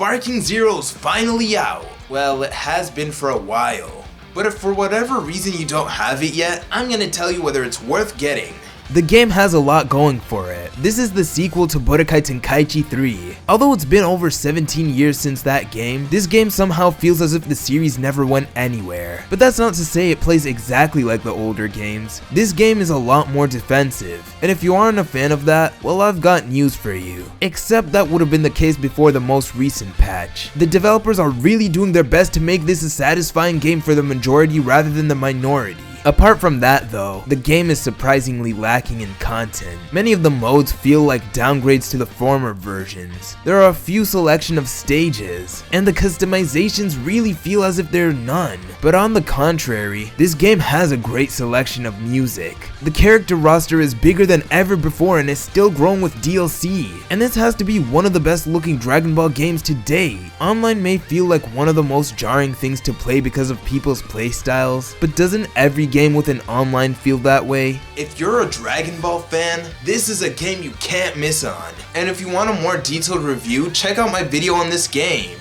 Sparking Zero's finally out. Well, it has been for a while. But if for whatever reason you don't have it yet, I'm gonna tell you whether it's worth getting. The game has a lot going for it. This is the sequel to Budokai Tenkaichi 3. Although it's been over 17 years since that game, this game somehow feels as if the series never went anywhere. But that's not to say it plays exactly like the older games. This game is a lot more defensive, and if you aren't a fan of that, well, I've got news for you. Except that would have been the case before the most recent patch. The developers are really doing their best to make this a satisfying game for the majority rather than the minority. Apart from that though, the game is surprisingly lacking in content. Many of the modes feel like downgrades to the former versions. There are a few selection of stages, and the customizations really feel as if there are none. But on the contrary, this game has a great selection of music. The character roster is bigger than ever before and is still growing with DLC. And this has to be one of the best looking Dragon Ball games to date. Online may feel like one of the most jarring things to play because of people's playstyles, but doesn't every game with an online feel that way? If you're a Dragon Ball fan, this is a game you can't miss on. And if you want a more detailed review, check out my video on this game.